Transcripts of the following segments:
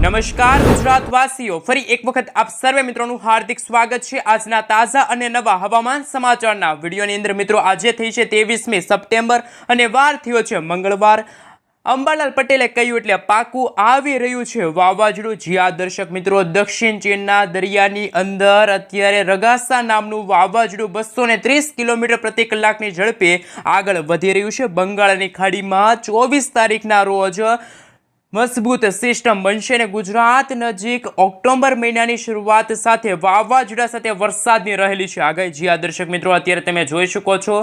નમસ્કાર ગુજરાતવાસીઓ, ફરી એક વખત આપ સર્વે મિત્રોનું હાર્દિક સ્વાગત છે આજના તાજા અને નવા હવામાન સમાચારના વિડીયોની અંદર। મિત્રો આજે થઈ છે 23મી સપ્ટેમ્બર અને વાર થયો છે મંગળવાર। અંબાલાલ પટેલે કહ્યું એટલે પાકું આવી રહ્યું છે વાવાઝોડું। જ્યા દર્શક મિત્રો, દક્ષિણ ચીનના દરિયાની અંદર અત્યારે રગાસા નામનું વાવાઝોડું 230 કિલોમીટર પ્રતિ કલાકની ઝડપે આગળ વધી રહ્યું છે। બંગાળની ખાડીમાં 24 તારીખના રોજ મજબૂત સિસ્ટમ બનશે અને ગુજરાત નજીક ઓક્ટોબર મહિનાની શરૂઆત સાથે વાવાઝોડા સાથે વરસાદની રહેલી છે આગાહી। જી દર્શક મિત્રો, અત્યારે તમે જોઈ શકો છો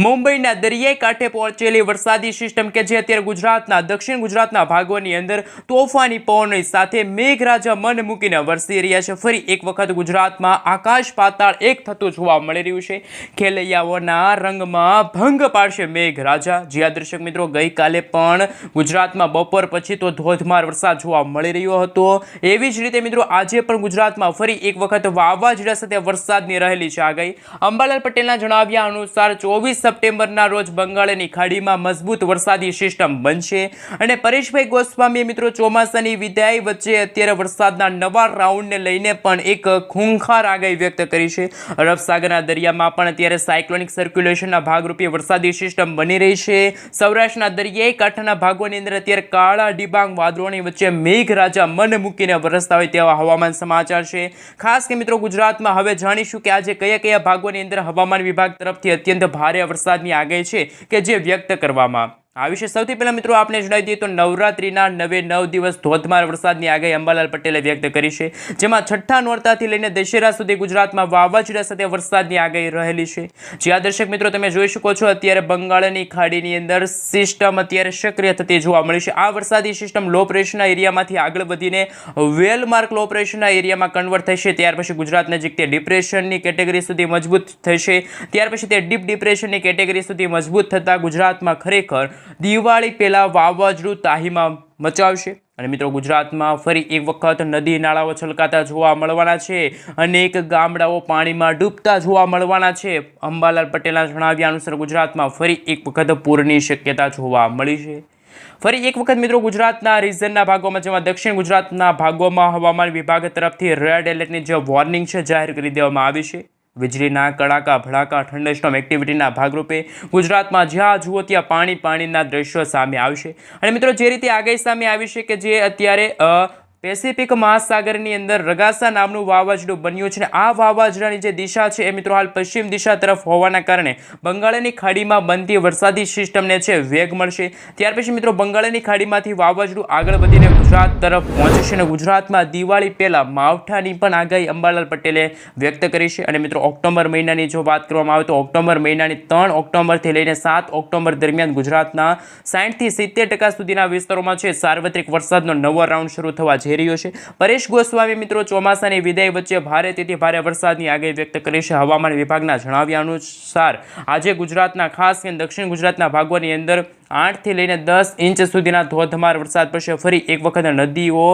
મુંબઈના દરિયાઈ કાંઠે પહોંચેલી વરસાદી સિસ્ટમ કે જે અત્યારે ગુજરાતના દક્ષિણ ગુજરાતના ભાગોની અંદર તોફાની પવનની સાથે મેઘરાજા મન મૂકીને વરસી રહ્યા છે। ફરી એક વખત ગુજરાતમાં આકાશ પાતાળ એક થતું જોવા મળી રહ્યું છે। ખેલૈયાઓના રંગમાં ભંગ પાડશે મેઘરાજા। જી દર્શક મિત્રો, ગઈકાલે પણ ગુજરાતમાં બપોર પછી તો ધોધમાર વરસાદ જોવા મળી રહ્યો હતો। એવી જ રીતે મિત્રો આજે પણ ગુજરાતમાં ફરી એક વખત વાવાઝોડા સાથે વરસાદની રહેલી છે આગાહી। અંબાલાલ પટેલના જણાવ્યા અનુસાર 24 સપ્ટેમ્બરના રોજ બંગાળની ખાડીમાં મજબૂત વરસાદી સિસ્ટમ બનશે અને પરેશભાઈ ગોસ્વામીએ મિત્રો ચોમાસાની વિદાય વચ્ચે અત્યારે વરસાદના નવા રાઉન્ડને લઈને પણ એક ખૂંખાર આગાહી વ્યક્ત કરી છે। અરબ સાગરના દરિયામાં પણ અત્યારે સાયક્લોનિક સર્ક્યુલેશનના ભાગરૂપે વરસાદી સિસ્ટમ બની રહી છે। સૌરાષ્ટ્રના દરિયાઈ કાંઠાના ભાગોની અંદર અત્યારે કાળા ડિબાંગ વાદળોની વચ્ચે મેઘરાજા મન મૂકીને વરસતા હોય તેવા હવામાન સમાચાર છે। ખાસ કે મિત્રો ગુજરાતમાં હવે જાણીશું કે આજે કયા કયા ભાગોની અંદર હવામાન વિભાગ તરફથી અત્યંત ભારે વરસાદની આગાહી છે કે જે વ્યક્ત કરવામાં આવી છે। સૌથી પહેલા મિત્રો આપણે જણાવી દઈએ તો નવરાત્રીના 9 દિવસ ધોધમાર વરસાદની આગાહી અંબાલાલ પટેલે વ્યક્ત કરી છે, જેમાં છઠ્ઠા નોરતાથી લઈને દશેરા સુધી ગુજરાતમાં વાવાઝોડા સાથે વરસાદની આગાહી રહેલી છે। જ્યાં દર્શક મિત્રો તમે જોઈ શકો છો અત્યારે બંગાળની ખાડીની અંદર સિસ્ટમ અત્યારે સક્રિય થતી જોવા મળી છે। આ વરસાદી સિસ્ટમ લો પ્રેશરના એરિયામાંથી આગળ વધીને વેલમાર્ક લો પ્રેશરના એરિયામાં કન્વર્ટ થશે। ત્યાર પછી ગુજરાત નજીક તે ડિપ્રેશનની કેટેગરી સુધી મજબૂત થશે। ત્યાર પછી તે ડીપ ડિપ્રેશનની કેટેગરી સુધી મજબૂત થતા ગુજરાતમાં ખરેખર દિવાળી પહેલા વાવાઝોડું તાહીમાં મચાવશે અને મિત્રો ગુજરાતમાં ફરી એક વખત નદી નાળાઓ છલકાતા જોવા મળવાના છે। અનેક ગામડાઓ પાણીમાં ડૂબતા જોવા મળવાના છે। અંબાલાલ પટેલના જણાવ્યા અનુસાર ગુજરાતમાં ફરી એક વખત પૂરની શક્યતા જોવા મળી છે। ફરી એક વખત મિત્રો ગુજરાતના રીજનના ભાગોમાં જેમાં દક્ષિણ ગુજરાતના ભાગોમાં હવામાન વિભાગ તરફથી રેડ એલર્ટની જે વોર્નિંગ છે જાહેર કરી દેવામાં આવી છે। વીજળીના કડાકા ભડાકા થંડરસ્ટોર્મ એક્ટિવિટીના ભાગરૂપે ગુજરાતમાં જ્યાં જુઓ ત્યાં પાણીના દ્રશ્યો સામે આવશે અને મિત્રો જે રીતે આગાહી સામે આવી છે કે જે અત્યારે પેસિફિક મહાસાગરની અંદર રગાસા નામનું વાવાઝોડું બન્યું છે। આ વાવાઝોડાની જે દિશા છે એ મિત્રો હાલ પશ્ચિમ દિશા તરફ હોવાના કારણે બંગાળની ખાડીમાં બનતી વરસાદી સિસ્ટમને છે વેગ મળશે। ત્યાર પછી મિત્રો બંગાળની ખાડીમાંથી વાવાઝોડું આગળ વધીને ગુજરાત તરફ પહોંચશે અને ગુજરાતમાં દિવાળી પહેલા માવઠાની પણ આગાહી અંબાલાલ પટેલે વ્યક્ત કરી છે। અને મિત્રો ઓક્ટોબર મહિનાની જો વાત કરવામાં આવે તો ઓક્ટોબર મહિનાની 3 ઓક્ટોબરથી લઈને 7 ઓક્ટોબર દરમિયાન ગુજરાતના 60 થી 70% સુધીના વિસ્તારોમાં છે સાર્વત્રિક વરસાદનો નવો રાઉન્ડ શરૂ થવા જઈ રહ્યો છે। પરેશ ગોસ્વામી મિત્રો ચોમાસાની વિદાય વચ્ચે ભારેથી ભારે વરસાદની આગાહી વ્યક્ત કરી છે। હવામાન વિભાગના જણાવ્યા અનુસાર આજે ગુજરાતના ખાસ કરીને દક્ષિણ ગુજરાતના ભાગોની અંદર 8 થી લઈને 10 ઇંચ સુધીના ધોધમાર વરસાદ પડશે। ફરી એક વખત નદીઓ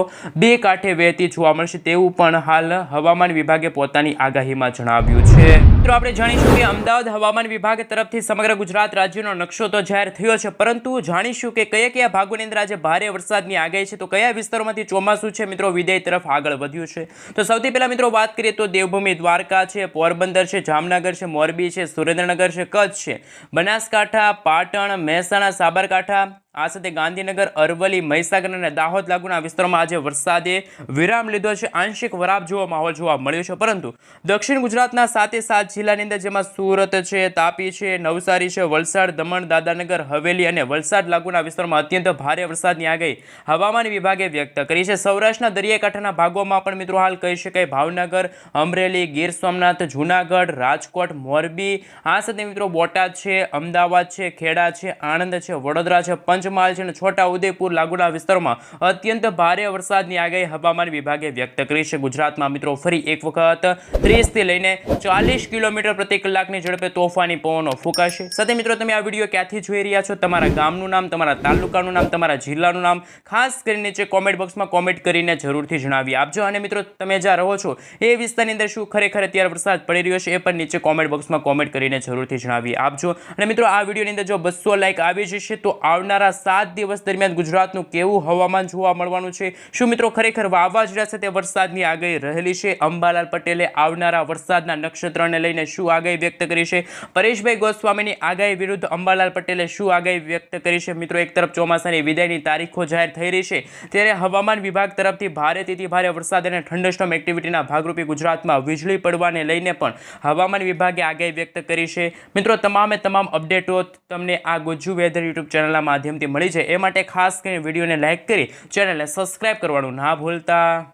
બે કાંઠે વહેતી જોવા મળશે તેવું પણ હાલ હવામાન વિભાગે પોતાની આગાહીમાં જણાવ્યું છે। મિત્રો આપણે જાણીશું કે અમદાવાદ હવામાન વિભાગ તરફથી સમગ્ર ગુજરાત રાજ્યનો નકશો તો જાહેર થયો છે, પરંતુ જાણીશું કે કયા કયા ભાગોની અંદર આજે ભારે વરસાદની આગાહી છે, તો કયા વિસ્તારોમાંથી ચોમાસું છે મિત્રો વિદાય તરફ આગળ વધ્યું છે। તો સૌથી પહેલા મિત્રો વાત કરીએ તો દેવભૂમિ દ્વારકા છે, પોરબંદર છે, જામનગર છે, મોરબી છે, સુરેન્દ્રનગર છે, કચ્છ છે, બનાસકાંઠા, પાટણ, મહેસાણા, સાબરકાંઠા, આ સાથે ગાંધીનગર, અરવલ્લી, મહીસાગર અને દાહોદ લાગુના વિસ્તારોમાં આજે વરસાદે વિરામ લીધો છે। આંશિક વરાપ જેવો માહોલ જોવા મળ્યો છે, પરંતુ દક્ષિણ ગુજરાતના 7 જિલ્લાની અંદર જેમાં સુરત છે, તાપી છે, નવસારી છે, વલસાડ, દમણ, દાદરાનગર હવેલી અને વલસાડ લાગુના વિસ્તારોમાં અત્યંત ભારે વરસાદની આગાહી હવામાન વિભાગે વ્યક્ત કરી છે। સૌરાષ્ટ્રના દરિયાકાંઠાના ભાગોમાં પણ મિત્રો હાલ કહી શકાય ભાવનગર, અમરેલી, ગીર સોમનાથ, જૂનાગઢ, રાજકોટ, મોરબી, આ સાથે મિત્રો બોટાદ છે, અમદાવાદ છે, ખેડા છે, આણંદ છે, વડોદરા છે, પંચમહાલ છે અને છોટા ઉદેપુર લાગુના વિસ્તારોમાં અત્યંત ભારે વરસાદની આગાહી હવામાન વિભાગે વ્યક્ત કરી છે। ગુજરાતમાં મિત્રો ફરી એક વખત 30 થી લઈને 40 કિલોમીટર પ્રતિ કલાકની ઝડપે તોફાની પવનો ફૂંકાશે। સાથે મિત્રો તમે આ વિડીયો ક્યાંથી જોઈ રહ્યા છો, તમારા ગામનું નામ, તમારા તાલુકાનું નામ, તમારા જિલ્લાનું નામ ખાસ કરીને નીચે કોમેન્ટ બોક્સમાં કોમેન્ટ કરીને જરૂરથી જણાવી આપજો। અને મિત્રો તમે જ્યાં રહો છો એ વિસ્તારની અંદર શું ખરેખર અત્યારે વરસાદ પડી રહ્યો છે એ પણ નીચે કોમેન્ટ બોક્સમાં કોમેન્ટ કરીને જરૂરથી જણાવી આપજો। અને મિત્રો આ વિડીયોની અંદર જો 200 લાઈક આવી જશે તો આવનારા 7 દિવસ દરમિયાન ગુજરાતનું કેવું હવામાન જોવા મળવાનું છે? શું મિત્રો ખરેખર વાવાઝોડા સાથે વરસાદની આગાહી રહેલી છે? અંબાલાલ પટેલે આવનારા વરસાદના નક્ષત્રને લઈને શું આગાહી વ્યક્ત કરી છે? પરેશભાઈ ગોસ્વામીની આગાહી વિરુદ્ધ અંબાલાલ પટેલે શું આગાહી વ્યક્ત કરી છે? મિત્રો એક તરફ ચોમાસાની વિદાયની તારીખો જાહેર થઈ રહી છે, ત્યારે હવામાન વિભાગ તરફથી ભારેથી ભારે વરસાદ અને થંડરસ્ટોર્મ એક્ટિવિટીના ભાગરૂપે ગુજરાતમાં વીજળી પડવાને લઈને પણ હવામાન વિભાગે આગાહી વ્યક્ત કરી છે. મિત્રો તમામ અપડેટો તમને આ ગુજ્જુ વેધર યુટ્યુબ ચેનલના માધ્યમથી મળી છે. એ માટે ખાસ કરીને વિડીયોને લાઇક કરી ચેનલને સબસ્ક્રાઇબ કરવાનું ના ભૂલતા.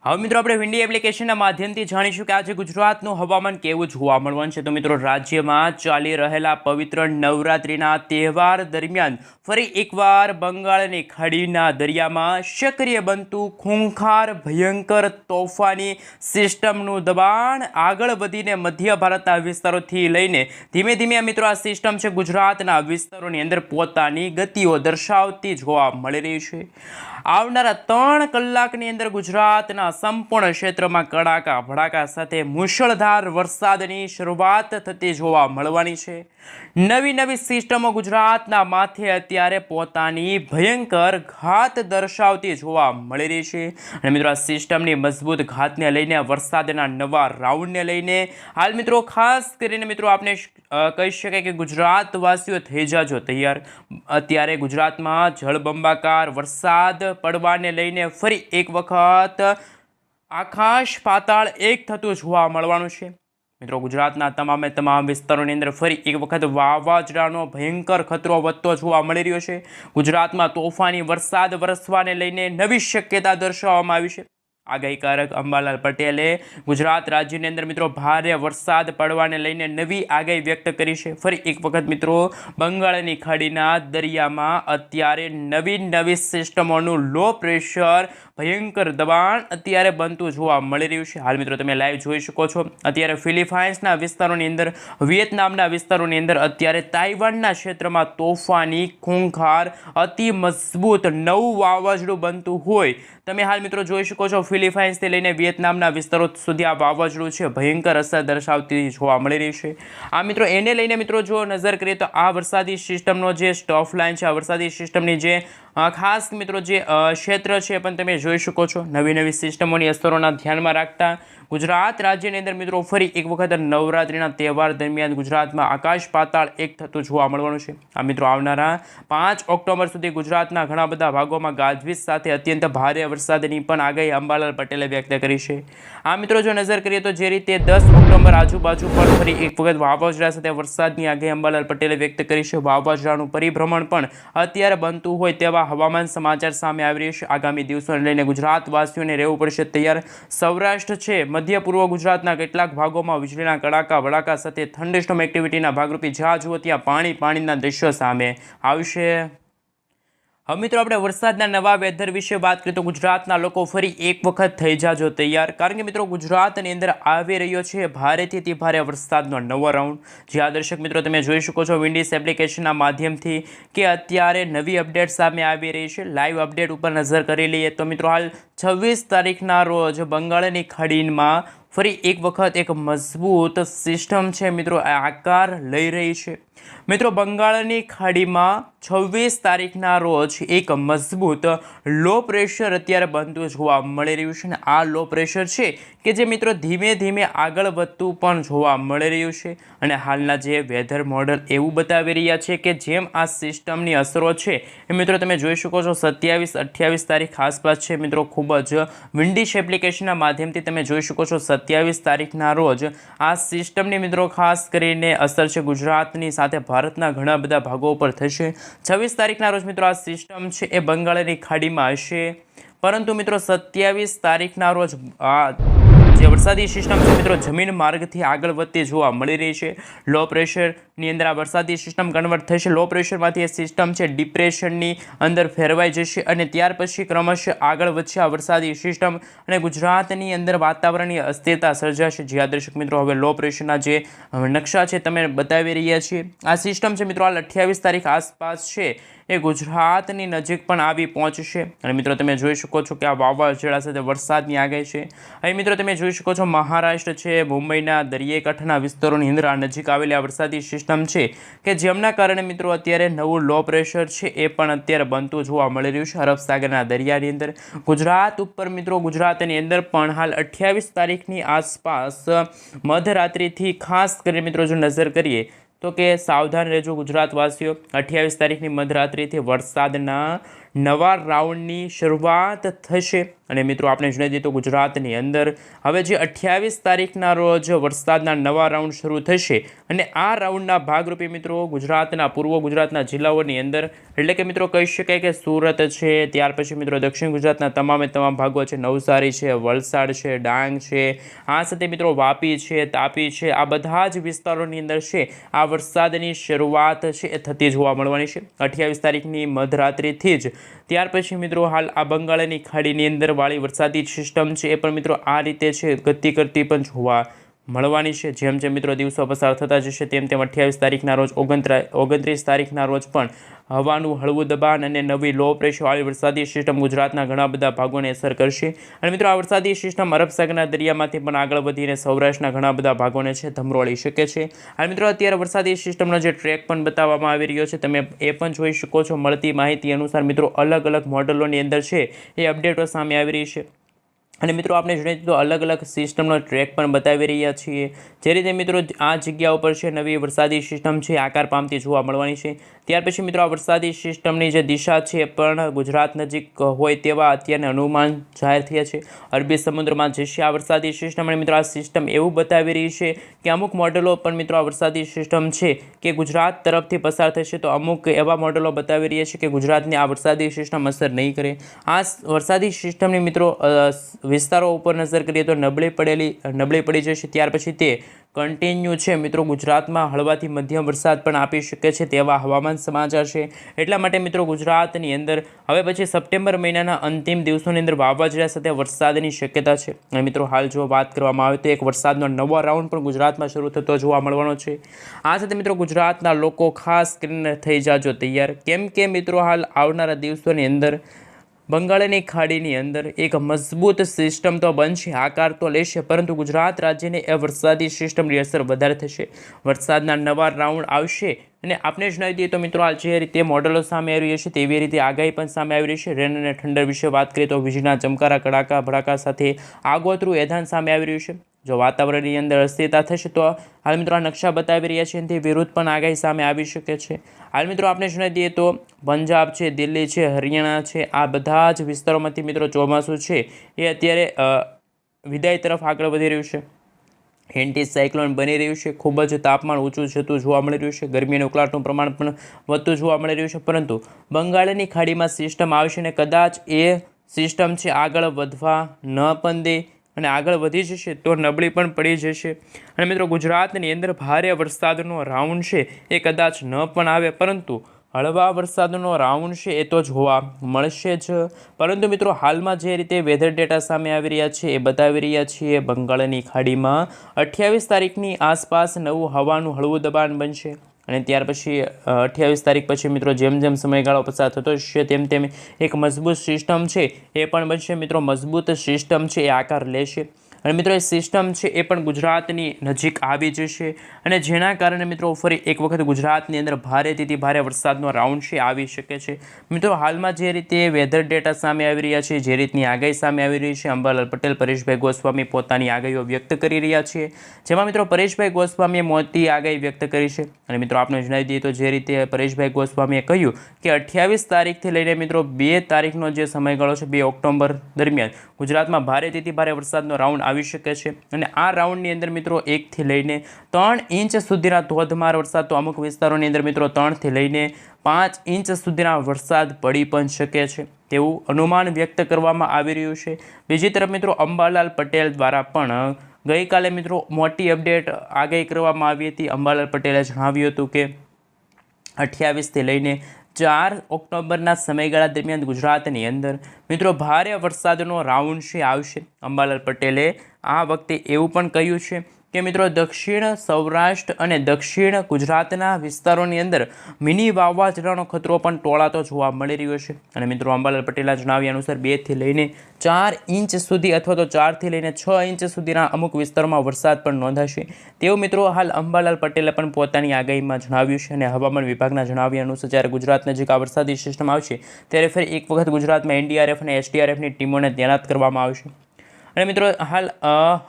હવે મિત્રો આપણે વિન્ડી એપ્લિકેશનના માધ્યમથી જાણીશું કે આજે ગુજરાતનું હવામાન કેવું જોવા મળવાનું છે. તો મિત્રો રાજ્યમાં ચાલી રહેલા પવિત્ર નવરાત્રિના તહેવાર દરમિયાન ફરી એકવાર બંગાળની ખાડીના દરિયામાં સક્રિય બનતું ખૂંખાર ભયંકર તોફાની સિસ્ટમનું દબાણ આગળ વધીને મધ્ય ભારતના વિસ્તારોથી લઈને ધીમે ધીમે મિત્રો આ સિસ્ટમ છે ગુજરાતના વિસ્તારોની અંદર પોતાની ગતિઓ દર્શાવતી જોવા મળી રહી છે. આવનારા 3 કલાકની અંદર ગુજરાતના સંપૂર્ણ ક્ષેત્રમાં કડાકા ભડાકા સાથે મુશળધાર વરસાદની શરૂઆત થતી જોવા મળવાની છે. નવી સિસ્ટમો ગુજરાતના માથે અત્યારે પોતાની ભયંકર ઘાત દર્શાવતી જોવા મળી રહી છે. અને મિત્રો આ સિસ્ટમની મજબૂત ઘાતને લઈને વરસાદના નવા રાઉન્ડને લઈને હાલ મિત્રો ખાસ કરીને મિત્રો આપણે કહી શકાય કે ગુજરાતવાસીઓ થઈ જાજો તૈયાર. અત્યારે ગુજરાતમાં જળબંબાકાર વરસાદ પડવાને લઈને ફરી એક વખત આકાશ પાતાળ એક થતું જોવા મળવાનું છે. મિત્રો ગુજરાતના તમામ વિસ્તારોની અંદર ફરી એક વખત વાવાઝોડાનો ભયંકર ખતરો વધતો જોવા મળી રહ્યો છે. ગુજરાતમાં તોફાની વરસાદ વરસવાને લઈને નવી શક્યતા દર્શાવવામાં આવી છે. આગાહીકારક અંબાલાલ પટેલે ગુજરાત રાજ્યની અંદર મિત્રો ભારે વરસાદ પડવાને લઈને નવી આગાહી વ્યક્ત કરી છે. ફરી એક વખત મિત્રો બંગાળની ખાડીના દરિયામાં અત્યારે નવી સિસ્ટમોનું લો પ્રેશર ભયંકર દબાણ અત્યારે બનતું જોવા મળી રહ્યું છે. હાલ મિત્રો તમે લાઈવ જોઈ શકો છો. અત્યારે ફિલિપાઇન્સના વિસ્તારોની અંદર, વિયેતનામના વિસ્તારોની અંદર, અત્યારે તાઇવાનના ક્ષેત્રમાં તોફાની ખૂંખાર અતિ મજબૂત નવું વાવાઝોડું બનતું હોય તમે હાલ મિત્રો જોઈ શકો છો. ફિલિપાઇન્સથી લઈને વિયેતનામના વિસ્તારો સુધી આ વાવાઝોડું છે ભયંકર અસર દર્શાવતી જોવા મળી રહી છે. આ મિત્રો એને લઈને મિત્રો જો નજર કરીએ તો આ વરસાદી સિસ્ટમનો જે સ્ટોફ લાઇન છે, આ વરસાદી સિસ્ટમની જે ખાસ મિત્રો જે ક્ષેત્ર છે પણ તમે જોઈ શકો છો. નવી સિસ્ટમોની અસરોના ધ્યાનમાં રાખતા ગુજરાત રાજ્યની અંદર મિત્રો ફરી એક વખત નવરાત્રિના તહેવાર દરમિયાન ગુજરાતમાં આકાશ પાતાળ એક થતું જોવા મળવાનું છે. આ મિત્રો આવનારા 5 ઓક્ટોબર સુધી ગુજરાતના ઘણા બધા ભાગોમાં ગાજવીજ સાથે અત્યંત ભારે વરસાદની પણ આગાહી અંબાલાલ પટેલે વ્યક્ત કરી છે. આ મિત્રો જો નજર કરીએ તો જે રીતે 10 ઓક્ટોબર આજુબાજુ પર ફરી એક વખત વાવાઝોડા સાથે વરસાદની આગાહી અંબાલાલ પટેલે વ્યક્ત કરી છે. વાવાઝોડાનું પરિભ્રમણ પણ અત્યારે બનતું હોય તેવા હવામાન સમાચાર સામે આવી રહ્યા છે. આગામી દિવસોને લઈને ગુજરાતવાસીઓને રહેવું પડશે તૈયાર. સૌરાષ્ટ્ર છે, મધ્ય પૂર્વ ગુજરાતના કેટલાક ભાગોમાં વીજળીના કડાકા ભડાકા સાથે થંડરસ્ટોર્મ એક્ટિવિટીના ભાગરૂપે જ્યાં જુઓ ત્યાં પાણીના દ્રશ્યો સામે આવશે. હવે મિત્રો આપણે વરસાદના નવા વેધર વિશે વાત કરીએ તો ગુજરાતના લોકો ફરી એક વખત થઈ જાજો તૈયાર. કારણ કે મિત્રો ગુજરાતની અંદર આવી રહ્યો છે ભારેથી ભારે વરસાદનો નવો રાઉન્ડ. જ્યાં દર્શક મિત્રો તમે જોઈ શકો છો વિન્ડીઝ એપ્લિકેશનના માધ્યમથી કે અત્યારે નવી અપડેટ સામે આવી રહી છે. લાઈવ અપડેટ ઉપર નજર કરી લઈએ તો મિત્રો હાલ 26 તારીખના રોજ બંગાળની ખાડીમાં ફરી એક વખત એક મજબૂત સિસ્ટમ છે મિત્રો આકાર લઈ રહી છે. મિત્રો બંગાળની ખાડીમાં 26 તારીખના રોજ એક મજબૂત લો પ્રેશર અત્યારે બનતું જોવા મળી રહ્યું છે. અને આ લો પ્રેશર છે કે જે મિત્રો ધીમે ધીમે આગળ વધતું પણ જોવા મળી રહ્યું છે. અને હાલના જે વેધર મોડલ એવું બતાવી રહ્યા છે કે જેમ આ સિસ્ટમની અસરો છે એ મિત્રો તમે જોઈ શકો છો 27-28 તારીખ આસપાસ છે. મિત્રો ખૂબ જ વિન્ડીશ એપ્લિકેશનના માધ્યમથી તમે જોઈ શકો છો 27 તારીખના રોજ આ સિસ્ટમની મિત્રો ખાસ કરીને અસર છે ગુજરાતની સાથે ભારતના ઘણા બધા ભાગો પર થશે. 26 તારીખના રોજ મિત્રો આ સિસ્ટમ છે એ બંગાળની ખાડીમાં હશે. પરંતુ મિત્રો 27 તારીખના રોજ આ જે વરસાદી સિસ્ટમ છે મિત્રો જમીન માર્ગથી આગળ વધતી જોવા મળી રહી છે. લો પ્રેશરની અંદર આ વરસાદી સિસ્ટમ કન્વર્ટ થશે. લો પ્રેશરમાંથી એ સિસ્ટમ છે ડિપ્રેશનની અંદર ફેરવાઈ જશે અને ત્યાર પછી ક્રમશઃ આગળ વધશે આ વરસાદી સિસ્ટમ અને ગુજરાતની અંદર વાતાવરણની અસ્થિરતા સર્જાશે. જ્યાં દર્શક મિત્રો હવે લો પ્રેશરના જે નકશા છે તમે બતાવી રહ્યા છીએ. આ સિસ્ટમ છે મિત્રો હાલ 28 તારીખ આસપાસ છે એ ગુજરાતની નજીક પણ આવી પહોંચશે. અને મિત્રો તમે જોઈ શકો છો કે આ વાવાઝોડા સાથે વરસાદની આગાહી છે. અહીં મિત્રો તમે જોઈ જોઈ શકો છો મહારાષ્ટ્ર છે, મુંબઈના દરિયાઈ કાંઠાના વિસ્તારોની અંદર આ નજીક આવેલી આ વરસાદી સિસ્ટમ છે કે જેમના કારણે મિત્રો અત્યારે નવું લો પ્રેશર છે એ પણ અત્યારે બનતું જોવા મળી રહ્યું છે અરબ સાગરના દરિયાની અંદર ગુજરાત ઉપર મિત્રો ગુજરાતની અંદર પણ હાલ 28 તારીખની આસપાસ મધરાત્રિથી ખાસ કરીને મિત્રો જો નજર કરીએ તો કે સાવધાન રહેજો ગુજરાતવાસીઓ 28 તારીખની મધરાત્રિથી વરસાદના નવા રાઉન્ડની શરૂઆત થશે અને મિત્રો આપણે જણાવી દઈએ તો ગુજરાતની અંદર હવે જે 28 તારીખના રોજ વરસાદના નવા રાઉન્ડ શરૂ થશે અને આ રાઉન્ડના ભાગરૂપે મિત્રો ગુજરાતના પૂર્વ ગુજરાતના જિલ્લાઓની અંદર એટલે કે મિત્રો કહી શકાય કે સુરત છે, ત્યાર પછી મિત્રો દક્ષિણ ગુજરાતના તમામે તમામ ભાગો છે, નવસારી છે, વલસાડ છે, ડાંગ છે, આ સાથે મિત્રો વાપી છે, તાપી છે, આ બધા જ વિસ્તારોની અંદર છે આ વરસાદની શરૂઆત છે એ થતી જોવા મળવાની છે 28 તારીખની મધરાત્રિથી જ। ત્યાર પછી મિત્રો હાલ આ બંગાળની ખાડીની અંદર વાળી વરસાદી સિસ્ટમ છે એ પણ મિત્રો આ રીતે છે ગતિ કરતી પણ જોવા મળવાની છે। જેમ જેમ મિત્રો દિવસો પસાર થતા જશે તેમ તેમ 28 તારીખના રોજ 29 તારીખના રોજ પણ હવાનું હળવું દબાણ અને નવી લો પ્રેશરવાળી વરસાદી સિસ્ટમ ગુજરાતના ઘણા બધા ભાગોને અસર કરશે અને મિત્રો આ વરસાદી સિસ્ટમ અરબ સાગરના દરિયામાંથી પણ આગળ વધીને સૌરાષ્ટ્રના ઘણા બધા ભાગોને છે ધમરોળી શકે છે અને મિત્રો અત્યારે વરસાદી સિસ્ટમનો જે ટ્રેક પણ બતાવવામાં આવી રહ્યો છે તમે એ પણ જોઈ શકો છો। મળતી માહિતી અનુસાર મિત્રો અલગ અલગ મોડલોની અંદર છે એ અપડેટો સામે આવી રહી છે અને મિત્રો આપણે જોઈએ તો અલગ અલગ સિસ્ટમનો ટ્રેક પણ બતાવી રહ્યા છીએ જે રીતે મિત્રો આ જગ્યા ઉપર છે નવી વરસાદી સિસ્ટમ છે આકાર પામતી જોવા મળવાની છે। ત્યાર પછી મિત્રો આ વરસાદી સિસ્ટમની જે દિશા છે પણ ગુજરાત નજીક હોય તેવા અત્યારને અનુમાન જાહેર થયા છે અરબી સમુદ્રમાં જશે આ વરસાદી સિસ્ટમ અને મિત્રો આ સિસ્ટમ એવું બતાવી રહી છે કે અમુક મોડલો પણ મિત્રો આ વરસાદી સિસ્ટમ છે કે ગુજરાત તરફથી પસાર થશે તો અમુક એવા મોડલો બતાવી રહ્યા છે કે ગુજરાતની આ વરસાદી સિસ્ટમ અસર નહીં કરે। આ વરસાદી સિસ્ટમની મિત્રો વિસ્તારો ઉપર નજર કરીએ તો નબળી પડી જશે ત્યાર પછી તે કન્ટિન્યુ છે મિત્રો ગુજરાતમાં હળવાથી મધ્યમ વરસાદ પણ આપી શકે છે તેવા હવામાન સમાચાર છે। એટલા માટે મિત્રો ગુજરાતની અંદર હવે પછી સપ્ટેમ્બર મહિનાના અંતિમ દિવસોની અંદર વાવાઝોડા સાથે વરસાદની શક્યતા છે અને મિત્રો હાલ જો વાત કરવામાં આવે તો એક વરસાદનો નવો રાઉન્ડ પણ ગુજરાતમાં શરૂ થતો જોવા મળવાનો છે। આ સાથે મિત્રો ગુજરાતના લોકો ખાસ કરીને થઈ જાજો તૈયાર કેમ કે મિત્રો હાલ આવનારા દિવસોની અંદર બંગાળની ખાડીની અંદર એક મજબૂત સિસ્ટમ તો બનશે આકાર તો લેશે પરંતુ ગુજરાત રાજ્યને એ વરસાદી સિસ્ટમની અસર વધારે થશે વરસાદના નવા રાઉન્ડ આવશે અને આપણે જણાવી દઈએ તો મિત્રો જે રીતે મોડલો સામે આવી રહી છે તેવી રીતે આગાહી પણ સામે આવી રહી છે। રેન અને ઠંડર વિશે વાત કરીએ તો વીજળીના ચમકારા કડાકા ભડાકા સાથે આગોતરું એધાન સામે આવી રહ્યું છે। જો વાતાવરણની અંદર અસ્થિરતા થશે તો હાલ મિત્રો આ નકશા બતાવી રહ્યા છે એનાથી વિરુદ્ધ પણ આગાહી સામે આવી શકે છે। હાલ મિત્રો આપણે જણાવી દઈએ તો પંજાબ છે, દિલ્હી છે, હરિયાણા છે, આ બધા જ વિસ્તારોમાંથી મિત્રો ચોમાસું છે એ અત્યારે વિદાય તરફ આગળ વધી રહ્યું છે। એન્ટી સાયક્લોન બની રહ્યું છે, ખૂબ જ તાપમાન ઊંચું જતું જોવા મળી રહ્યું છે, ગરમી અને ઉકળાટનું પ્રમાણ પણ વધતું જોવા મળી રહ્યું છે પરંતુ બંગાળની ખાડીમાં સિસ્ટમ આવશે અને કદાચ એ સિસ્ટમ છે આગળ વધવા ન પણ દે અને આગળ વધી જશે તો નબળી પણ પડી જશે અને મિત્રો ગુજરાતની અંદર ભારે વરસાદનો રાઉન્ડ છે એ કદાચ ન પણ આવે પરંતુ હળવા વરસાદનો રાઉન્ડ છે એ તો જોવા મળશે જ। પરંતુ મિત્રો હાલમાં જે રીતે વેધર ડેટા સામે આવી રહ્યા છે એ બતાવી રહ્યા છીએ બંગાળની ખાડીમાં 28 તારીખની આસપાસ નવું હવાનું હળવું દબાણ બનશે અને ત્યાર પછી 28 તારીખ પછી મિત્રો જેમ જેમ સમયગાળો પસાર થતો જશે તેમ તેમ એક મજબૂત સિસ્ટમ છે એ પણ બનશે મિત્રો મજબૂત સિસ્ટમ છે એ આકાર લેશે અને મિત્રો એ સિસ્ટમ છે એ પણ ગુજરાતની નજીક આવી જશે અને જેના કારણે મિત્રો ફરી એક વખત ગુજરાતની અંદર ભારેથી ભારે વરસાદનો રાઉન્ડ છે આવી શકે છે। મિત્રો હાલમાં જે રીતે વેધર ડેટા સામે આવી રહ્યા છે જે રીતની આગાહી સામે આવી રહી છે અંબાલાલ પટેલ પરેશભાઈ ગોસ્વામી પોતાની આગાહીઓ વ્યક્ત કરી રહ્યા છે જેમાં મિત્રો પરેશભાઈ ગોસ્વામીએ મોટી આગાહી વ્યક્ત કરી છે અને મિત્રો આપણે જણાવી દઈએ તો જે રીતે પરેશભાઈ ગોસ્વામીએ કહ્યું કે 28 તારીખથી લઈને મિત્રો 2 તારીખનો જે સમયગાળો છે 2 ઓક્ટોબર દરમિયાન ગુજરાતમાં ભારેથી ભારે વરસાદનો રાઉન્ડ આવી શકે છે અને આ રાઉન્ડની અંદર મિત્રો 1 થી લઈને 3 ઇંચ સુધીના ધોધમાર વરસાદ તો અમુક વિસ્તારોની અંદર મિત્રો 3 થી લઈને 5 ઇંચ સુધીના વરસાદ પડી પણ શકે છે તેવું અનુમાન વ્યક્ત કરવામાં આવી રહ્યું છે। બીજી તરફ મિત્રો અંબાલાલ પટેલ દ્વારા પણ ગઈકાલે મિત્રો મોટી અપડેટ આગાહી કરવામાં આવી હતી। અંબાલાલ પટેલે જણાવ્યું હતું કે 28 થી લઈને 4 ઓક્ટોબરના સમયગાળા દરમિયાન ગુજરાતની અંદર મિત્રો ભારે વરસાદનો રાઉન્ડ છે આવશે। અંબાલાલ પટેલે આ વખતે એવું પણ કહ્યું છે કે મિત્રો દક્ષિણ સૌરાષ્ટ્ર અને દક્ષિણ ગુજરાતના વિસ્તારોની અંદર મિની વાવાઝોડાનો ખતરો પણ ટોળાતો જોવા મળી રહ્યો છે. અને મિત્રો અંબાલાલ પટેલના જણાવ્યા અનુસાર 2 થી લઈને 4 ઇંચ સુધી અથવા તો 4 થી લઈને 6 ઇંચ સુધીના અમુક વિસ્તારોમાં વરસાદ પણ નોંધાશે તેવું મિત્રો હાલ અંબાલાલ પટેલે પણ પોતાની આગાહીમાં જણાવ્યું છે. અને હવામાન વિભાગના જણાવ્યા અનુસાર જ્યારે ગુજરાત નજીક આ વરસાદી સિસ્ટમ આવશે ત્યારે ફરી એક વખત ગુજરાતમાં NDRF અને SDRFની ટીમોને તૈનાત કરવામાં આવશે. અને મિત્રો હાલ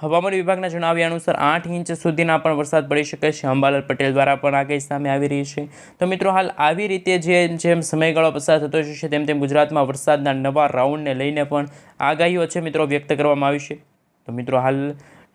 હવામાન વિભાગના જણાવ્યા અનુસાર 8 ઇંચ સુધીના પણ વરસાદ પડી શકે છે. અંબાલાલ પટેલ દ્વારા પણ આગાહી સામે આવી રહી છે. તો મિત્રો હાલ આવી રીતે જેમ સમયગાળો પસાર થતો જશે તેમ ગુજરાતમાં વરસાદના નવા રાઉન્ડને લઈને પણ આગાહીઓ છે મિત્રો વ્યક્ત કરવામાં આવી છે. તો મિત્રો હાલ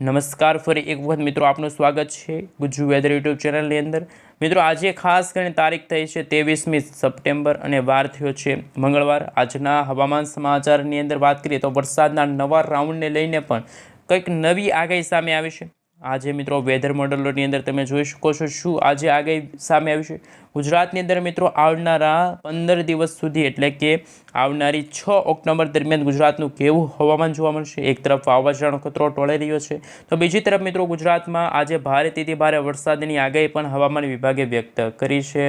નમસ્કાર, ફરી એક વખત મિત્રો આપનું સ્વાગત છે ગુજ્જુ વેધર યુટ્યુબ ચેનલની અંદર. મિત્રો આજે ખાસ કરીને તારીખ થઈ છે 23મી સપ્ટેમ્બર અને વાર થયો છે મંગળવાર. આજના હવામાન સમાચારની અંદર વાત કરીએ તો વરસાદના નવા રાઉન્ડને લઈને પણ કંઈક નવી આગાહી સામે આવી છે. આજે મિત્રો વેધર મોડલોની અંદર તમે જોઈ શકો છો શું આજે આગાહી સામે આવી છે. ગુજરાતની અંદર મિત્રો આવનારા 15 દિવસ સુધી એટલે કે આવનારી 6 ઓક્ટોબર દરમિયાન ગુજરાતનું કેવું હવામાન જોવા મળશે. એક તરફ વાવાઝોડાનો ખતરો ટોળાઈ રહ્યો છે તો બીજી તરફ મિત્રો ગુજરાતમાં આજે ભારેથી ભારે વરસાદની આગાહી પણ હવામાન વિભાગે વ્યક્ત કરી છે.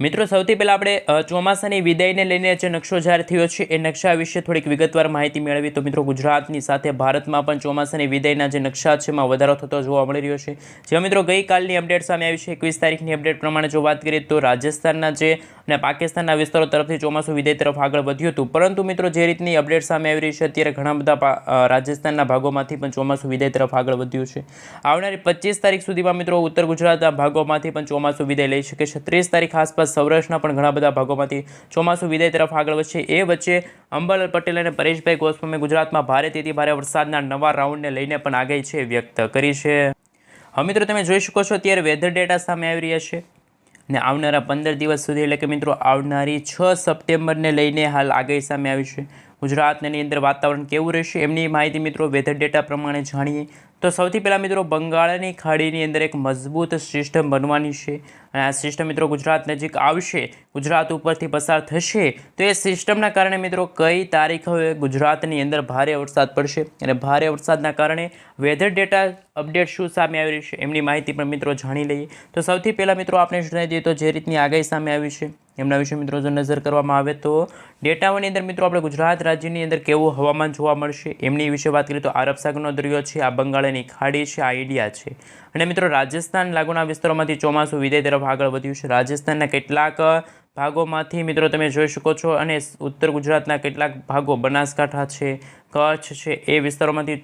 મિત્રો સૌથી પહેલાં આપણે ચોમાસાની વિદાયને લઈને જે નકશો જાહેર થયો છે એ નકશા વિશે થોડીક વિગતવાર માહિતી મેળવી. તો મિત્રો ગુજરાતની સાથે ભારતમાં પણ ચોમાસાની વિદાયના જે નકશા છે એમાં વધારો થતો જોવા મળી રહ્યો છે. જેમાં મિત્રો ગઈકાલની અપડેટ સામે આવી છે 21 તારીખની અપડેટ પ્રમાણે જો વાત કરીએ તો રાજસ્થાનના જે અને પાકિસ્તાનના વિસ્તારો તરફથી ચોમાસું વિદાય તરફ આગળ વધ્યું હતું. પરંતુ મિત્રો જે રીતની અપડેટ સામે આવી રહી છે અત્યારે ઘણા બધા રાજસ્થાનના ભાગોમાંથી પણ ચોમાસું વિદાય તરફ આગળ વધ્યું છે. આવનારી 25 તારીખ સુધીમાં મિત્રો ઉત્તર ગુજરાતના ભાગોમાંથી પણ ચોમાસું વિદાય લઈ શકે છે. 30 તારીખ આસપાસ સૌરાષ્ટ્રના પણ ઘણા બધા ભાગોમાંથી ચોમાસું વિદાય તરફ આગળ વધશે. એ વચ્ચે અંબાલાલ પટેલ અને પરેશભાઈ ગોસ્વામીએ ગુજરાતમાં ભારેથી ભારે વરસાદના નવા રાઉન્ડને લઈને પણ આગાહી છે વ્યક્ત કરી છે. હવે મિત્રો તમે જોઈ શકો છો અત્યારે વેધર ડેટા સામે આવી રહ્યા છે ને આવનારા 15 દિવસ સુધી એટલે કે મિત્રો આવનારી 6 સપ્ટેમ્બરને લઈને હાલ આગાહી સામે આવી છે. ગુજરાતની અંદર વાતાવરણ કેવું રહેશે એમની માહિતી મિત્રો વેધર ડેટા પ્રમાણે જાણીએ તો સૌથી પહેલાં મિત્રો બંગાળની ખાડીની અંદર એક મજબૂત સિસ્ટમ બનવાની છે. અને આ સિસ્ટમ મિત્રો ગુજરાત નજીક આવશે, ગુજરાત ઉપરથી પસાર થશે તો એ સિસ્ટમના કારણે મિત્રો કઈ તારીખે ગુજરાતની અંદર ભારે વરસાદ પડશે અને ભારે વરસાદના કારણે વેધર ડેટા અપડેટ શું સામે આવી રહી છે એમની માહિતી પણ મિત્રો જાણી લઈએ. તો સૌથી પહેલાં મિત્રો આપણે જણાવી દઈએ તો જે રીતની આગાહી સામે આવી છે એમના વિશે મિત્રો જો નજર કરવામાં આવે તો ડેટાઓની અંદર મિત્રો આપણે ગુજરાત રાજ્યની અંદર કેવું હવામાન જોવા મળશે એમની વિશે વાત કરીએ તો અરબ સાગરનો દરિયો છે, આ બંગાળની ખાડી છે, આ ઇન્ડિયા છે. અને મિત્રો રાજસ્થાન લાગુના વિસ્તારોમાંથી ચોમાસું વિદાય તરફ આગળ વધ્યું છે. રાજસ્થાનના કેટલાક ભાગોમાંથી મિત્રો તમે જોઈ શકો છો અને ઉત્તર ગુજરાતના કેટલાક ભાગો બનાસકાંઠા છે, કચ્છ છે એ વિસ્તારોમાંથી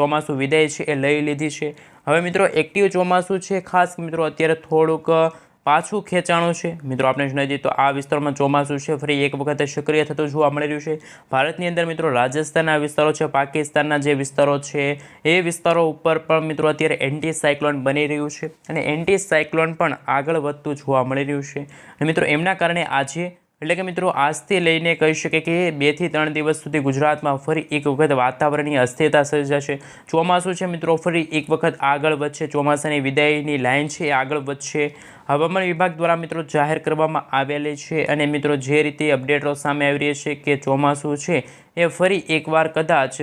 ચોમાસું વિદાય છે એ લઈ લીધી છે. હવે મિત્રો એક્ટિવ ચોમાસું છે ખાસ મિત્રો અત્યારે થોડુંક પાછું ખેંચાણું છે. મિત્રો આપણે જણાવી દઈએ તો આ વિસ્તારમાં ચોમાસું છે ફરી એક વખત સક્રિય થતું જોવા મળી રહ્યું છે. ભારતની અંદર મિત્રો રાજસ્થાનના વિસ્તારો છે, પાકિસ્તાનના જે વિસ્તારો છે એ વિસ્તારો ઉપર પણ મિત્રો અત્યારે એન્ટી સાયક્લોન બની રહ્યું છે અને એન્ટી સાયક્લોન પણ આગળ વધતું જોવા મળી રહ્યું છે. અને મિત્રો એમના કારણે આજે એટલે કે મિત્રો આજથી લઈને કહી શકે કે 2 થી 3 દિવસ સુધી ગુજરાતમાં ફરી એક વખત વાતાવરણની અસ્થિરતા સર્જાશે. ચોમાસું છે મિત્રો ફરી એક વખત આગળ વધશે, ચોમાસાની વિદાયની લાઇન છે એ આગળ વધશે. હવામાન વિભાગ દ્વારા મિત્રો જાહેર કરવામાં આવેલી છે અને મિત્રો જે રીતે અપડેટો સામે આવી રહી છે કે ચોમાસું છે એ ફરી એકવાર કદાચ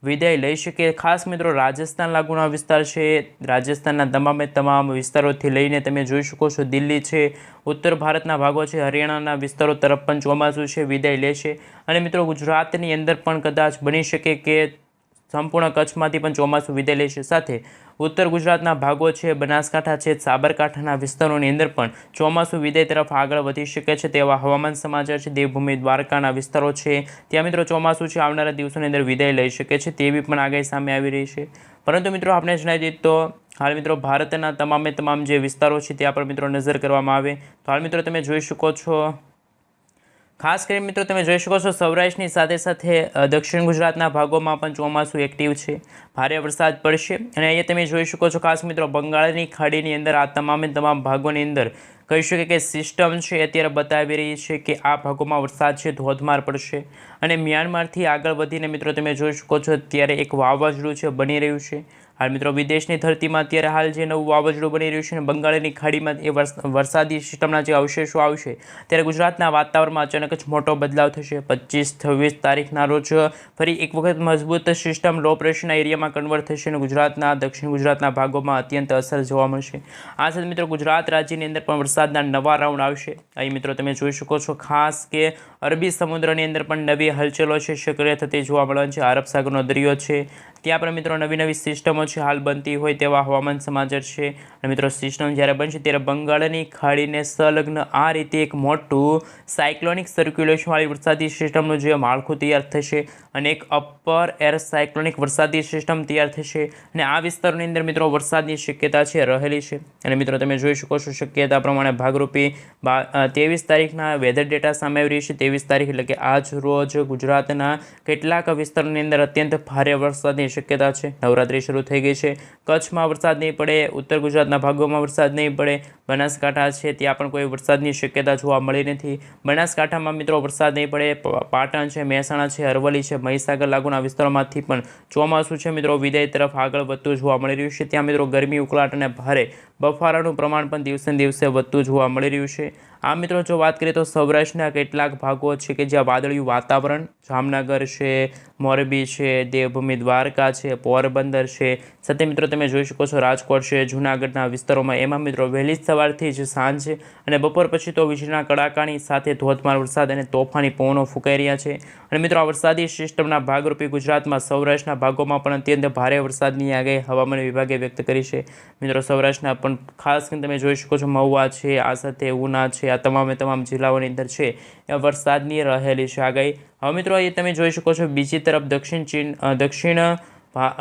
વિદાય લઈ શકે. ખાસ મિત્રો રાજસ્થાન લાગુના વિસ્તાર છે, રાજસ્થાનના તમામ વિસ્તારોથી લઈને તમે જોઈ શકો છો દિલ્હી છે, ઉત્તર ભારતના ભાગો છે, હરિયાણાના વિસ્તારો તરફ પણ ચોમાસું છે વિદાય લેશે. અને મિત્રો ગુજરાતની અંદર પણ કદાચ બની શકે કે સંપૂર્ણ કચ્છમાંથી પણ ચોમાસું વિદાય લેશે. સાથે ઉત્તર ગુજરાતના ભાગો છે, બનાસકાંઠા છે, સાબરકાંઠાના વિસ્તારોની અંદર પણ ચોમાસું વિદાય તરફ આગળ વધી શકે છે તેવા હવામાન સમાચાર છે. દેવભૂમિ દ્વારકાના વિસ્તારો છે ત્યાં મિત્રો ચોમાસું છે આવનારા દિવસોની અંદર વિદાય લઈ શકે છે તેવી પણ આગાહી સામે આવી રહી છે. પરંતુ મિત્રો આપણે જણાવી દઈએ તો હાલ મિત્રો ભારતના તમામ જે વિસ્તારો છે ત્યાં પર મિત્રો નજર કરવામાં આવે તો હાલ મિત્રો તમે જોઈ શકો છો ખાસ કરીને મિત્રો તમે જોઈ શકો છો સૌરાષ્ટ્રની સાથે સાથે દક્ષિણ ગુજરાતના ભાગોમાં પણ ચોમાસું એક્ટિવ છે, ભારે વરસાદ પડશે. અને અહીંયા તમે જોઈ શકો છો ખાસ મિત્રો બંગાળની ખાડીની અંદર આ તમામ ભાગોની અંદર કહી શકે કે સિસ્ટમ છે અત્યારે બતાવી રહી છે કે આ ભાગોમાં વરસાદ છે ધોધમાર પડશે. અને મ્યાનમારથી આગળ વધીને મિત્રો તમે જોઈ શકો છો અત્યારે એક વાવાઝોડું છે બની રહ્યું છે. હાલ મિત્રો વિદેશની ધરતીમાં અત્યારે હાલ જે નવું વાવાઝોડું બની રહ્યું છે અને બંગાળની ખાડીમાં એ વરસાદી સિસ્ટમના જે અવશેષો આવશે ત્યારે ગુજરાતના વાતાવરણમાં અચાનક જ મોટો બદલાવ થશે. 25-26 તારીખના રોજ ફરી એક વખત મજબૂત સિસ્ટમ લો પ્રેશરના એરિયામાં કન્વર્ટ થશે અને ગુજરાતના દક્ષિણ ગુજરાતના ભાગોમાં અત્યંત અસર જોવા મળશે. આ સાથે મિત્રો ગુજરાત રાજ્યની અંદર પણ વરસાદના નવા રાઉન્ડ આવશે. અહીં મિત્રો તમે જોઈ શકો છો ખાસ કે અરબી સમુદ્રની અંદર પણ નવી હલચલો છે સક્રિય થતી જોવા મળવાની છે. અરબ સાગરનો દરિયો છે ત્યાં પણ મિત્રો નવી સિસ્ટમો છે હાલ બનતી હોય તેવા હવામાન સમાચાર છે. અને મિત્રો સિસ્ટમ જ્યારે બનશે ત્યારે બંગાળની ખાડીને સંલગ્ન આ રીતે એક મોટું સાયક્લોનિક સર્ક્યુલેશનવાળી વરસાદી સિસ્ટમનું જે માળખું તૈયાર થશે અને એક અપર એર સાયક્લોનિક વરસાદી સિસ્ટમ તૈયાર થશે અને આ વિસ્તારોની અંદર મિત્રો વરસાદની શક્યતા છે રહેલી છે. અને મિત્રો તમે જોઈ શકો છો શક્યતા પ્રમાણે ભાગરૂપે 23 તારીખના વેધર ડેટા સામે આવી રહી છે. 23 તારીખ એટલે કે આજ રોજ ગુજરાતના કેટલાક વિસ્તારોની અંદર અત્યંત ભારે વરસાદની શક્યતા છે. નવરાત્રી શરૂ થઈ ગઈ છે. કચ્છમાં વરસાદ નહીં પડે, ઉત્તર ગુજરાતના ભાગોમાં વરસાદ નહીં પડે, બનાસકાંઠા છે ત્યાં પણ કોઈ વરસાદની શક્યતા જોવા મળી નથી. બનાસકાંઠામાં મિત્રો વરસાદ નહીં પડે, પાટણ છે, મહેસાણા છે, અરવલ્લી છે, મહીસાગર લાગુના વિસ્તારોમાંથી પણ ચોમાસું છે મિત્રો વિદાય તરફ આગળ વધતું જોવા મળી રહ્યું છે. ત્યાં મિત્રો ગરમી, ઉકળાટ અને ભારે બફારાનું પ્રમાણ પણ દિવસે દિવસે વધતું જોવા મળી રહ્યું છે. આ મિત્રો જો વાત કરીએ તો સૌરાષ્ટ્રના કેટલાક ભાગો છે કે જ્યાં વાદળિયું વાતાવરણ, જામનગર છે, મોરબી છે, દેવભૂમિ દ્વારકા છે, પોરબંદર છે, સાથે મિત્રો તમે જોઈ શકો છો રાજકોટ છે, જૂનાગઢના વિસ્તારોમાં એમાં મિત્રો વહેલી સવારથી જ સાંજ અને બપોર પછી તો વીજળીના કડાકાની સાથે ધોધમાર વરસાદ અને તોફાની પવનો ફૂંકાઈ રહ્યા છે. અને મિત્રો આ વરસાદી સિસ્ટમના ભાગરૂપે ગુજરાતમાં સૌરાષ્ટ્રના ભાગોમાં પણ અત્યંત ભારે વરસાદની આગાહી હવામાન વિભાગે વ્યક્ત કરી છે. મિત્રો સૌરાષ્ટ્રના પણ ખાસ કરીને તમે જોઈ શકો છો મહુવા છે, આ સાથે ઉના છે, આ તમામ જિલ્લાઓની અંદર છે એ વરસાદની રહેલી છે આગાહી. હવે મિત્રો એ તમે જોઈ શકો છો બીજી તરફ દક્ષિણ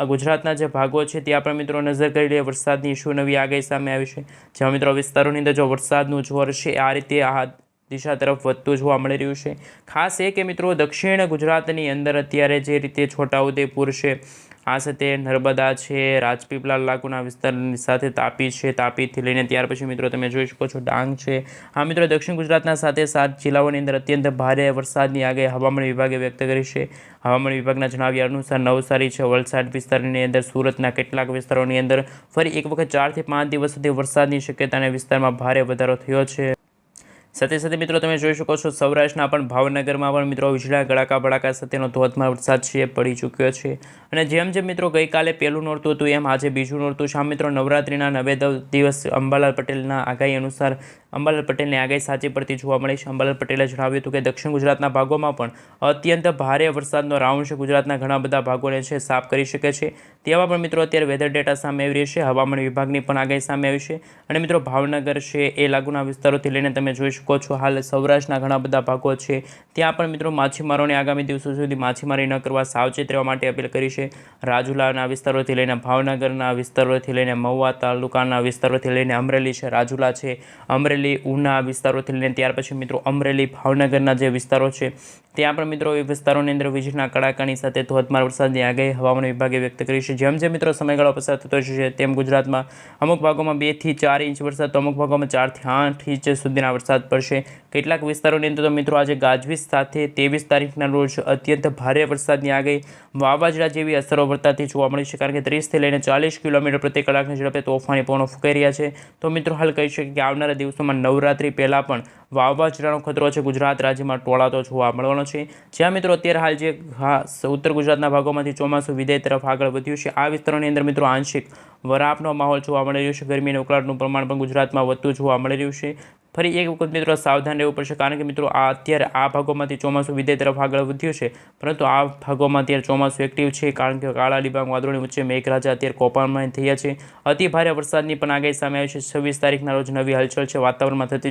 ગુજરાતના જે ભાગો છે ત્યાં પણ મિત્રો નજર કરી લઈએ વરસાદની શું નવી આગાહી સામે આવી છે. જેમાં મિત્રો વિસ્તારોની અંદર જો વરસાદનું જોર છે આ રીતે આ દિશા તરફ વધતું જોવા મળી રહ્યું છે. ખાસ એ કે મિત્રો દક્ષિણ ગુજરાતની અંદર અત્યારે જે રીતે છોટાઉદેપુર છે, આ સાથે નર્મદા છે, રાજપીપળા લાગુના વિસ્તારની સાથે તાપી છે, તાપીથી લઈને ત્યાર પછી મિત્રો તમે જોઈ શકો છો ડાંગ છે. આ મિત્રો દક્ષિણ ગુજરાતના સાથે 7 જિલ્લાઓની અંદર અત્યંત ભારે વરસાદની આગાહી હવામાન વિભાગે વ્યક્ત કરી છે. હવામાન વિભાગના જણાવ્યા અનુસાર નવસારી છે, વલસાડ વિસ્તારની અંદર, સુરતના કેટલાક વિસ્તારોની અંદર ફરી એક વખત 4 થી 5 દિવસ સુધી વરસાદની શક્યતાના વિસ્તારમાં ભારે વધારો થયો છે. સાથે સાથે મિત્રો તમે જોઈ શકો છો સૌરાષ્ટ્રના પણ ભાવનગરમાં પણ મિત્રો વીજળીના કડાકા ભડાકા સાથેનો ધોધમાર વરસાદ છે પડી ચૂક્યો છે. અને જેમ મિત્રો ગઈકાલે પહેલું નોરતું હતું એમ આજે બીજું નોરતું છે. આ મિત્રો નવરાત્રિના 9 દિવસ અંબાલાલ પટેલના આગાહી અનુસાર અંબાલાલ પટેલની આગાહી સાચી પડતી જોવા મળી છે. અંબાલાલ પટેલે જણાવ્યું હતું કે દક્ષિણ ગુજરાતના ભાગોમાં પણ અત્યંત ભારે વરસાદનો રાઉન્ડ છે ગુજરાતના ઘણા બધા ભાગોને છે સાફ કરી શકે છે. તેવા પણ મિત્રો અત્યારે વેધર ડેટા સામે આવી રહી છે. હવામાન વિભાગની પણ આગાહી સામે આવી છે. અને મિત્રો ભાવનગર છે એ લાગુના વિસ્તારોથી લઈને તમે જોઈ શકો છો હાલ સૌરાષ્ટ્રના ઘણા બધા ભાગો છે ત્યાં પણ મિત્રો માછીમારોને આગામી દિવસો સુધી માછીમારી ન કરવા સાવચેત રહેવા માટે અપીલ કરી છે. રાજુલાના વિસ્તારોથી લઈને ભાવનગરના વિસ્તારોથી લઈને મહુવા તાલુકાના વિસ્તારોથી લઈને અમરેલી છે, રાજુલા છે, અમરેલી ઉના વિસ્તારોથી લઈને ત્યાર પછી મિત્રો અમરેલી ભાવનગરના જે વિસ્તારો છે ત્યાં પણ મિત્રો એ વિસ્તારોની અંદર વીજળીના કડાકાની સાથે ધોધમાર વરસાદની આગાહી હવામાન વિભાગે વ્યક્ત કરી છે. જેમ મિત્રો સમયગાળો પસાર થતો છે તેમ ગુજરાતમાં અમુક ભાગોમાં 2 થી 4 ઇંચ વરસાદ, તો અમુક ભાગોમાં 4 થી 8 ઇંચ સુધીના વરસાદ પડશે. કેટલાક વિસ્તારોની અંદર તો મિત્રો આજે ગાજવીજ સાથે 23 તારીખના રોજ અત્યંત ભારે વરસાદની આગાહી વાવાઝોડા જેવી અસરો વર્તાતી જોવા મળી છે. કારણ કે 30 થી લઈને 40 કિલોમીટર પ્રતિ કલાકની ઝડપે તોફાની પવનો ફૂંકાઈ રહ્યા છે. તો મિત્રો હાલ કહી શકીએ કે આવનારા દિવસોમાં નવરાત્રી પહેલાં પણ વાવાઝોડાનો ખતરો છે ગુજરાત રાજ્યમાં ટોળાતો જોવા મળવાનો છે. જ્યાં મિત્રો અત્યારે હાલ જે ઉત્તર ગુજરાતના ભાગોમાંથી ચોમાસું વિદાય તરફ આગળ વધ્યું છે આ વિસ્તારોની અંદર મિત્રો આંશિક વરાપનો માહોલ જોવા મળી રહ્યો છે. ગરમી અને ઉકળાટનું પ્રમાણ પણ ગુજરાતમાં વધતું જોવા મળી રહ્યું છે. ફરી એક વખત મિત્રો સાવધાન રહેવું પડશે કારણ કે મિત્રો અત્યારે આ ભાગોમાંથી ચોમાસું વિદાય તરફ આગળ વધ્યું છે પરંતુ આ ભાગોમાં અત્યારે ચોમાસું એક્ટિવ છે કારણ કે કાળા ડિબાંગ વાદળોની વચ્ચે મેઘરાજા અત્યારે કોપામાં થયા છે. અતિ ભારે વરસાદની પણ આગાહી સામે આવી છે. 26 તારીખના રોજ નવી હલચલ છે વાતાવરણમાં થતી